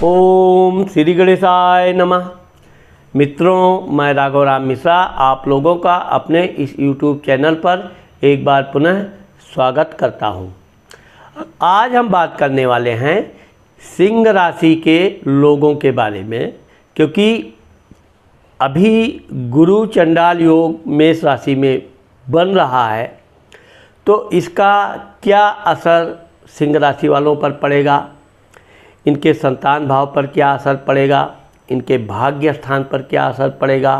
ओम श्री गणेशाय नमः। मित्रों, मैं राघव राम मिश्रा आप लोगों का अपने इस YouTube चैनल पर एक बार पुनः स्वागत करता हूं। आज हम बात करने वाले हैं सिंह राशि के लोगों के बारे में, क्योंकि अभी गुरु चंडाल योग मेष राशि में बन रहा है, तो इसका क्या असर सिंह राशि वालों पर पड़ेगा, इनके संतान भाव पर क्या असर पड़ेगा, इनके भाग्य स्थान पर क्या असर पड़ेगा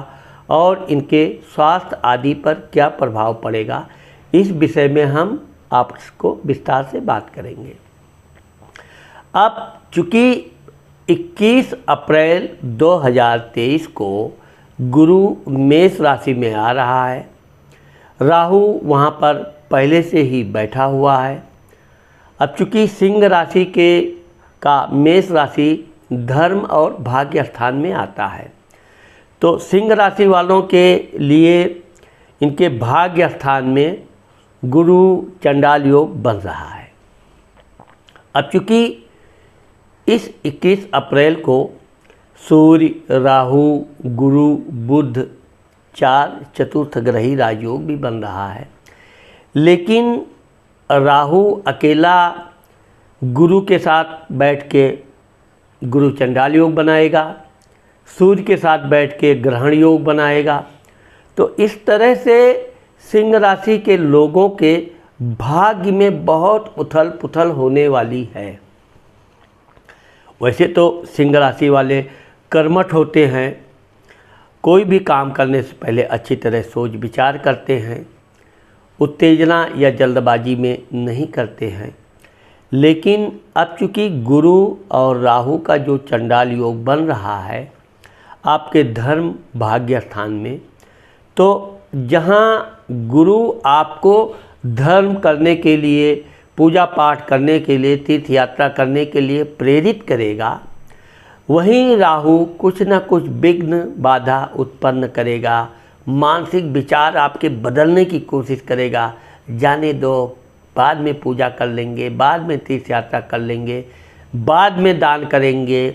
और इनके स्वास्थ्य आदि पर क्या प्रभाव पड़ेगा, इस विषय में हम आपको विस्तार से बात करेंगे। अब चूँकि 21 अप्रैल 2023 को गुरु मेष राशि में आ रहा है, राहु वहाँ पर पहले से ही बैठा हुआ है। अब चूँकि सिंह राशि का मेष राशि धर्म और भाग्य स्थान में आता है, तो सिंह राशि वालों के लिए इनके भाग्य स्थान में गुरु चंडाल योग बन रहा है। अब चूँकि इस 21 अप्रैल को सूर्य, राहु, गुरु, बुध 4 चतुर्थ ग्रही राजयोग भी बन रहा है, लेकिन राहु अकेला गुरु के साथ बैठ के गुरु चंडाल योग बनाएगा, सूर्य के साथ बैठ के ग्रहण योग बनाएगा। तो इस तरह से सिंह राशि के लोगों के भाग्य में बहुत उथल पुथल होने वाली है। वैसे तो सिंह राशि वाले कर्मठ होते हैं, कोई भी काम करने से पहले अच्छी तरह सोच विचार करते हैं, उत्तेजना या जल्दबाजी में नहीं करते हैं। लेकिन अब चूँकि गुरु और राहु का जो चंडाल योग बन रहा है आपके धर्म भाग्य स्थान में, तो जहाँ गुरु आपको धर्म करने के लिए, पूजा पाठ करने के लिए, तीर्थ यात्रा करने के लिए प्रेरित करेगा, वहीं राहु कुछ न कुछ विघ्न बाधा उत्पन्न करेगा, मानसिक विचार आपके बदलने की कोशिश करेगा। जाने दो, बाद में पूजा कर लेंगे, बाद में तीर्थ यात्रा कर लेंगे, बाद में दान करेंगे।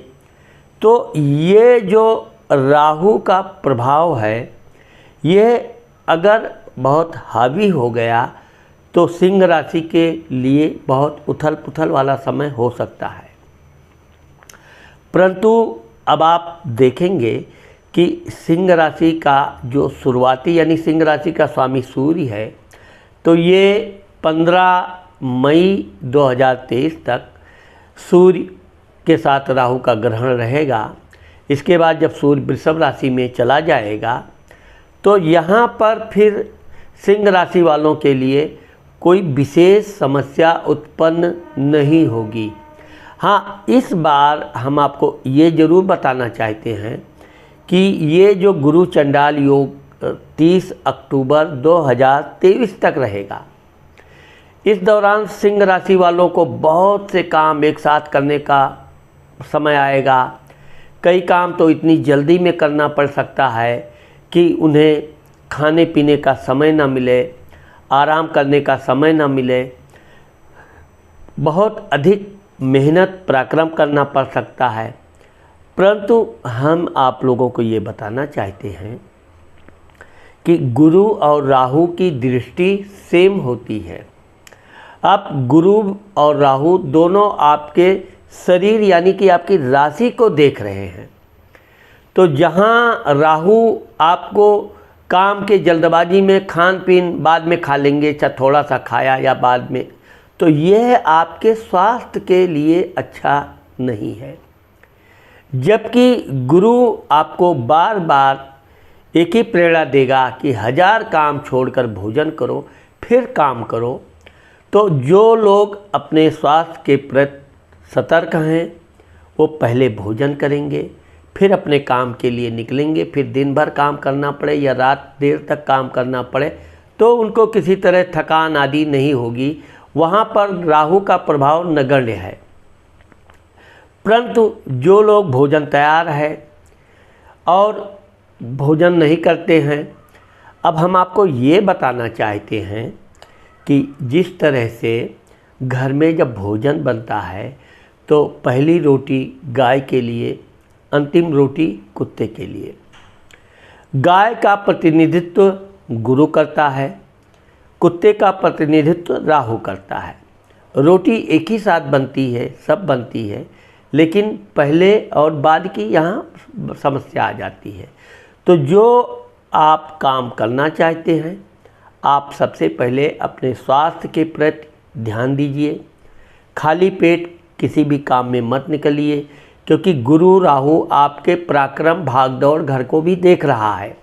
तो ये जो राहु का प्रभाव है, ये अगर बहुत हावी हो गया तो सिंह राशि के लिए बहुत उथल पुथल वाला समय हो सकता है। परंतु अब आप देखेंगे कि सिंह राशि का जो शुरुआती यानी सिंह राशि का स्वामी सूर्य है, तो ये 15 मई 2023 तक सूर्य के साथ राहु का ग्रहण रहेगा। इसके बाद जब सूर्य वृषभ राशि में चला जाएगा, तो यहाँ पर फिर सिंह राशि वालों के लिए कोई विशेष समस्या उत्पन्न नहीं होगी। हाँ, इस बार हम आपको ये ज़रूर बताना चाहते हैं कि ये जो गुरु चंडाल योग 30 अक्टूबर 2023 तक रहेगा। इस दौरान सिंह राशि वालों को बहुत से काम एक साथ करने का समय आएगा। कई काम तो इतनी जल्दी में करना पड़ सकता है कि उन्हें खाने पीने का समय ना मिले, आराम करने का समय ना मिले, बहुत अधिक मेहनत पराक्रम करना पड़ सकता है। परंतु हम आप लोगों को ये बताना चाहते हैं कि गुरु और राहु की दृष्टि सेम होती है। आप गुरु और राहु दोनों आपके शरीर यानी कि आपकी राशि को देख रहे हैं। तो जहाँ राहु आपको काम के जल्दबाजी में खान पीन बाद में खा लेंगे, चाहे थोड़ा सा खाया या बाद में, तो यह आपके स्वास्थ्य के लिए अच्छा नहीं है। जबकि गुरु आपको बार बार एक ही प्रेरणा देगा कि 1000 काम छोड़कर भोजन करो, फिर काम करो। तो जो लोग अपने स्वास्थ्य के प्रति सतर्क हैं, वो पहले भोजन करेंगे, फिर अपने काम के लिए निकलेंगे। फिर दिन भर काम करना पड़े या रात देर तक काम करना पड़े, तो उनको किसी तरह थकान आदि नहीं होगी। वहाँ पर राहु का प्रभाव नगण्य है। परंतु जो लोग भोजन तैयार है और भोजन नहीं करते हैं, अब हम आपको ये बताना चाहते हैं कि जिस तरह से घर में जब भोजन बनता है तो पहली रोटी गाय के लिए, अंतिम रोटी कुत्ते के लिए। गाय का प्रतिनिधित्व गुरु करता है, कुत्ते का प्रतिनिधित्व राहु करता है। रोटी एक ही साथ बनती है, सब बनती है, लेकिन पहले और बाद की यहाँ समस्या आ जाती है। तो जो आप काम करना चाहते हैं, आप सबसे पहले अपने स्वास्थ्य के प्रति ध्यान दीजिए। खाली पेट किसी भी काम में मत निकलिए, क्योंकि गुरु राहु आपके पराक्रम भागदौड़ घर को भी देख रहा है।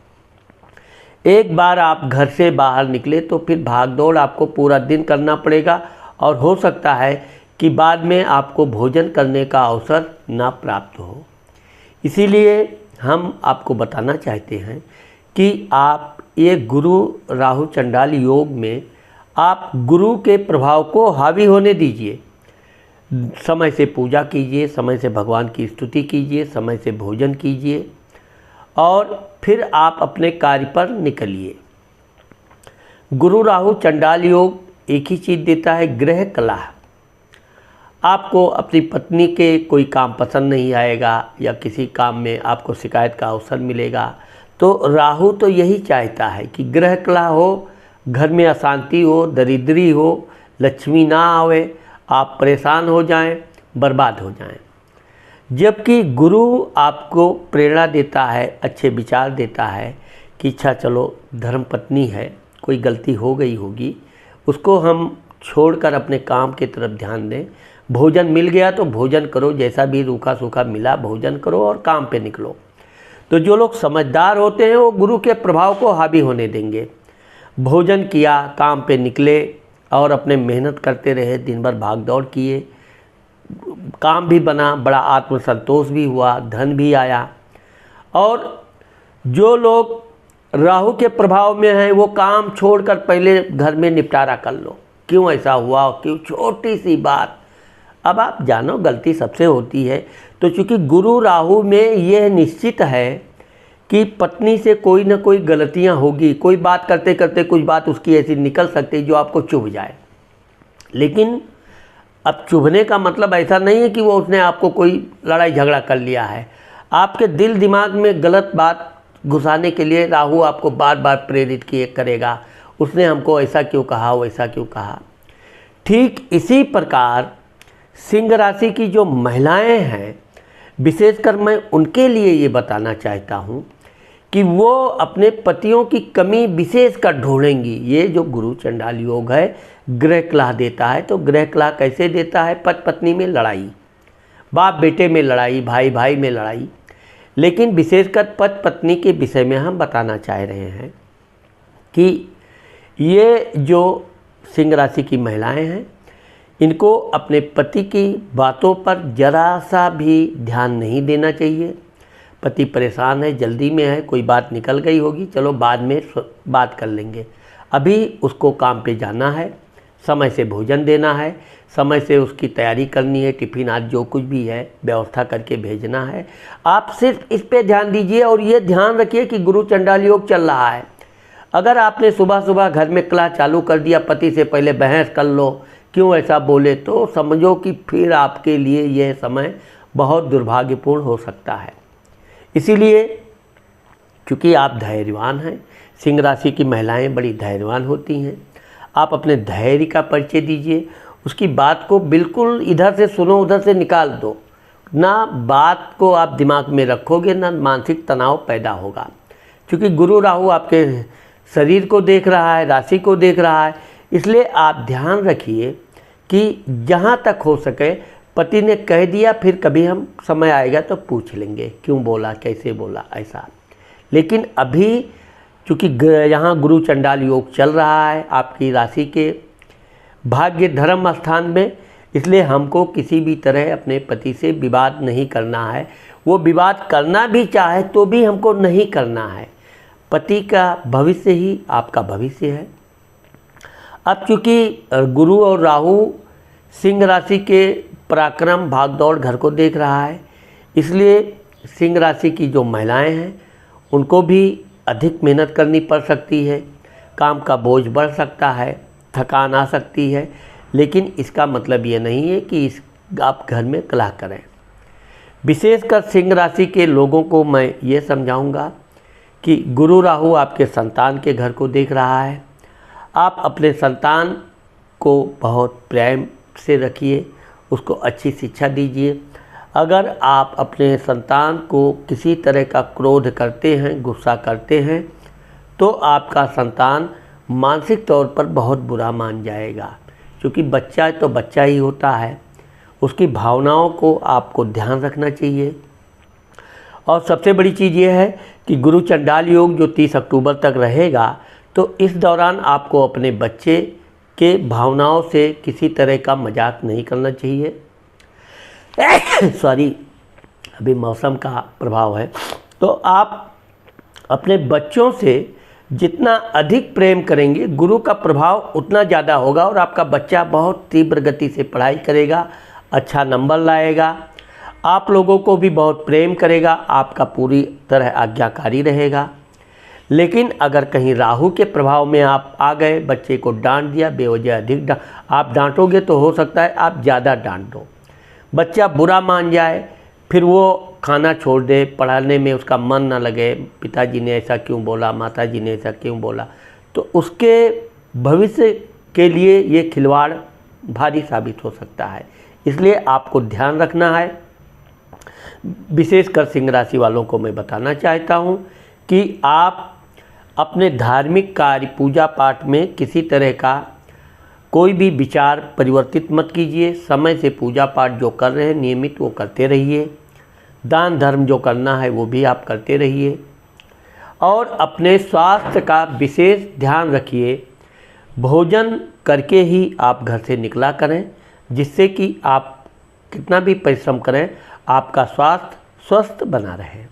एक बार आप घर से बाहर निकले तो फिर भागदौड़ आपको पूरा दिन करना पड़ेगा, और हो सकता है कि बाद में आपको भोजन करने का अवसर ना प्राप्त हो। इसीलिए हम आपको बताना चाहते हैं कि आप ये गुरु राहु चंडाल योग में आप गुरु के प्रभाव को हावी होने दीजिए। समय से पूजा कीजिए, समय से भगवान की स्तुति कीजिए, समय से भोजन कीजिए, और फिर आप अपने कार्य पर निकलिए। गुरु राहु चंडाल योग एक ही चीज़ देता है, गृह कला। आपको अपनी पत्नी के कोई काम पसंद नहीं आएगा या किसी काम में आपको शिकायत का अवसर मिलेगा, तो राहु तो यही चाहता है कि गृह कला हो, घर में अशांति हो, दरिद्री हो, लक्ष्मी ना आवे, आप परेशान हो जाएं, बर्बाद हो जाएं। जबकि गुरु आपको प्रेरणा देता है, अच्छे विचार देता है कि अच्छा चलो, धर्मपत्नी है, कोई गलती हो गई होगी, उसको हम छोड़कर अपने काम की तरफ ध्यान दें। भोजन मिल गया तो भोजन करो, जैसा भी रूखा सूखा मिला भोजन करो और काम पे निकलो। तो जो लोग समझदार होते हैं वो गुरु के प्रभाव को हावी होने देंगे। भोजन किया, काम पे निकले और अपने मेहनत करते रहे, दिन भर भाग दौड़ किए, काम भी बना, बड़ा आत्मसंतोष भी हुआ, धन भी आया। और जो लोग राहु के प्रभाव में हैं वो काम छोड़कर पहले घर में निपटारा कर लो। क्यों ऐसा हुआ, क्यों, छोटी सी बात। अब आप जानो गलती सबसे होती है, तो चूँकि गुरु राहु में यह निश्चित है कि पत्नी से कोई ना कोई गलतियां होगी, कोई बात करते करते कुछ बात उसकी ऐसी निकल सकती है जो आपको चुभ जाए। लेकिन अब चुभने का मतलब ऐसा नहीं है कि वो उसने आपको कोई लड़ाई झगड़ा कर लिया है। आपके दिल दिमाग में गलत बात घुसाने के लिए राहु आपको बार बार प्रेरित किए करेगा, उसने हमको ऐसा क्यों कहा, वैसा क्यों कहा। ठीक इसी प्रकार सिंह राशि की जो महिलाएं हैं, विशेषकर मैं उनके लिए ये बताना चाहता हूँ कि वो अपने पतियों की कमी विशेष कर ढूंढेंगी। ये जो गुरु चंडाल योग है, गृह कलह देता है। तो गृह कलह कैसे देता है? पति पत्नी में लड़ाई, बाप बेटे में लड़ाई, भाई भाई में लड़ाई। लेकिन विशेषकर पति पत्नी के विषय में हम बताना चाह रहे हैं कि ये जो सिंह राशि की महिलाएं हैं, इनको अपने पति की बातों पर जरा सा भी ध्यान नहीं देना चाहिए। पति परेशान है, जल्दी में है, कोई बात निकल गई होगी, चलो बाद में बात कर लेंगे, अभी उसको काम पे जाना है, समय से भोजन देना है, समय से उसकी तैयारी करनी है, टिफ़िन आज जो कुछ भी है व्यवस्था करके भेजना है। आप सिर्फ इस पे ध्यान दीजिए और ये ध्यान रखिए कि गुरु चंडाल योग चल रहा है। अगर आपने सुबह सुबह घर में कलह चालू कर दिया, पति से पहले बहस कर लो, क्यों ऐसा बोले, तो समझो कि फिर आपके लिए यह समय बहुत दुर्भाग्यपूर्ण हो सकता है। इसीलिए क्योंकि आप धैर्यवान हैं, सिंह राशि की महिलाएं बड़ी धैर्यवान होती हैं, आप अपने धैर्य का परिचय दीजिए। उसकी बात को बिल्कुल इधर से सुनो उधर से निकाल दो ना, बात को आप दिमाग में रखोगे ना मानसिक तनाव पैदा होगा। क्योंकि गुरु राहु आपके शरीर को देख रहा है, राशि को देख रहा है, इसलिए आप ध्यान रखिए कि जहाँ तक हो सके पति ने कह दिया, फिर कभी हम समय आएगा तो पूछ लेंगे क्यों बोला, कैसे बोला, ऐसा। लेकिन अभी चूँकि यहाँ गुरु चंडाल योग चल रहा है आपकी राशि के भाग्य धर्म स्थान में, इसलिए हमको किसी भी तरह अपने पति से विवाद नहीं करना है। वो विवाद करना भी चाहे तो भी हमको नहीं करना है। पति का भविष्य ही आपका भविष्य है। अब चूँकि गुरु और राहु सिंह राशि के पराक्रम भागदौड़ घर को देख रहा है, इसलिए सिंह राशि की जो महिलाएं हैं उनको भी अधिक मेहनत करनी पड़ सकती है, काम का बोझ बढ़ सकता है, थकान आ सकती है। लेकिन इसका मतलब ये नहीं है कि इस आप घर में कलह करें। विशेषकर सिंह राशि के लोगों को मैं ये समझाऊंगा कि गुरु राहु आपके संतान के घर को देख रहा है। आप अपने संतान को बहुत प्रेम से रखिए, उसको अच्छी शिक्षा दीजिए। अगर आप अपने संतान को किसी तरह का क्रोध करते हैं, गुस्सा करते हैं, तो आपका संतान मानसिक तौर पर बहुत बुरा मान जाएगा, क्योंकि बच्चा तो बच्चा ही होता है, उसकी भावनाओं को आपको ध्यान रखना चाहिए। और सबसे बड़ी चीज़ ये है कि गुरु चंडाल योग जो 30 अक्टूबर तक रहेगा, तो इस दौरान आपको अपने बच्चे के भावनाओं से किसी तरह का मजाक नहीं करना चाहिए। सॉरी, अभी मौसम का प्रभाव है। तो आप अपने बच्चों से जितना अधिक प्रेम करेंगे, गुरु का प्रभाव उतना ज़्यादा होगा और आपका बच्चा बहुत तीव्र गति से पढ़ाई करेगा, अच्छा नंबर लाएगा, आप लोगों को भी बहुत प्रेम करेगा, आपका पूरी तरह आज्ञाकारी रहेगा। लेकिन अगर कहीं राहु के प्रभाव में आप आ गए, बच्चे को डांट दिया, बेवजह अधिक आप डांटोगे तो हो सकता है आप ज़्यादा डांट दो, बच्चा बुरा मान जाए, फिर वो खाना छोड़ दे, पढ़ाने में उसका मन ना लगे, पिताजी ने ऐसा क्यों बोला, माताजी ने ऐसा क्यों बोला, तो उसके भविष्य के लिए ये खिलवाड़ भारी साबित हो सकता है। इसलिए आपको ध्यान रखना है। विशेषकर सिंह राशि वालों को मैं बताना चाहता हूँ कि आप अपने धार्मिक कार्य, पूजा पाठ में किसी तरह का कोई भी विचार परिवर्तित मत कीजिए। समय से पूजा पाठ जो कर रहे हैं नियमित वो करते रहिए। दान धर्म जो करना है वो भी आप करते रहिए और अपने स्वास्थ्य का विशेष ध्यान रखिए। भोजन करके ही आप घर से निकला करें, जिससे कि आप कितना भी परिश्रम करें आपका स्वास्थ्य स्वस्थ बना रहे।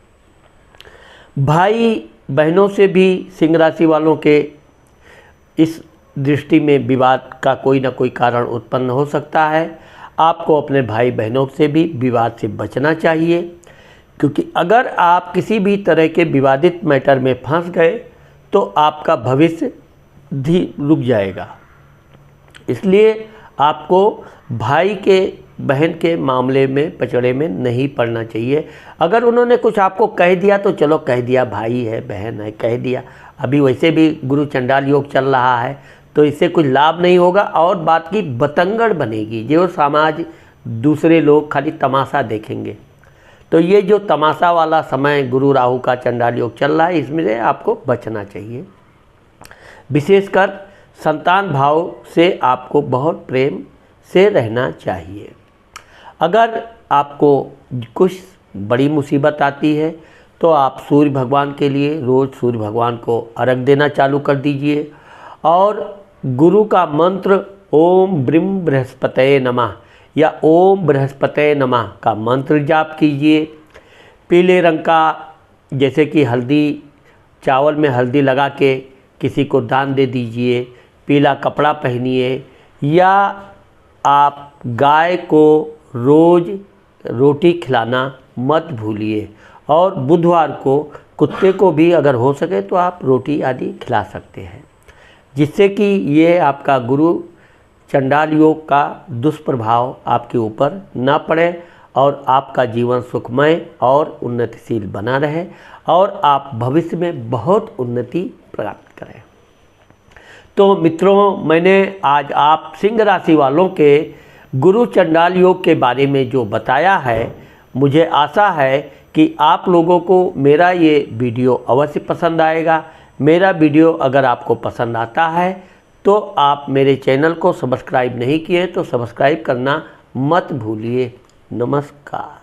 भाई बहनों से भी सिंह राशि वालों के इस दृष्टि में विवाद का कोई ना कोई कारण उत्पन्न हो सकता है। आपको अपने भाई बहनों से भी विवाद से बचना चाहिए, क्योंकि अगर आप किसी भी तरह के विवादित मैटर में फंस गए तो आपका भविष्य भी रुक जाएगा। इसलिए आपको भाई के बहन के मामले में पचड़े में नहीं पड़ना चाहिए। अगर उन्होंने कुछ आपको कह दिया तो चलो कह दिया, भाई है बहन है कह दिया। अभी वैसे भी गुरु चंडाल योग चल रहा है तो इससे कुछ लाभ नहीं होगा और बात की बतंगड़ बनेगी, जो समाज दूसरे लोग खाली तमाशा देखेंगे। तो ये जो तमाशा वाला समय गुरु राहु का चंडाल योग चल रहा है, इसमें आपको बचना चाहिए। विशेषकर संतान भाव से आपको बहुत प्रेम से रहना चाहिए। अगर आपको कुछ बड़ी मुसीबत आती है तो आप सूर्य भगवान के लिए रोज़ सूर्य भगवान को अर्घ देना चालू कर दीजिए और गुरु का मंत्र ओम ब्रीम बृहस्पतये नमः या ओम बृहस्पतये नमः का मंत्र जाप कीजिए। पीले रंग का, जैसे कि हल्दी, चावल में हल्दी लगा के किसी को दान दे दीजिए। पीला कपड़ा पहनिए या आप गाय को रोज़ रोटी खिलाना मत भूलिए और बुधवार को कुत्ते को भी अगर हो सके तो आप रोटी आदि खिला सकते हैं, जिससे कि ये आपका गुरु चंडाल योग का दुष्प्रभाव आपके ऊपर ना पड़े और आपका जीवन सुखमय और उन्नतिशील बना रहे और आप भविष्य में बहुत उन्नति प्राप्त करें। तो मित्रों, मैंने आज आप सिंह राशि वालों के गुरु चंडाल योग के बारे में जो बताया है, मुझे आशा है कि आप लोगों को मेरा ये वीडियो अवश्य पसंद आएगा। मेरा वीडियो अगर आपको पसंद आता है तो आप मेरे चैनल को सब्सक्राइब नहीं किए तो सब्सक्राइब करना मत भूलिए। नमस्कार।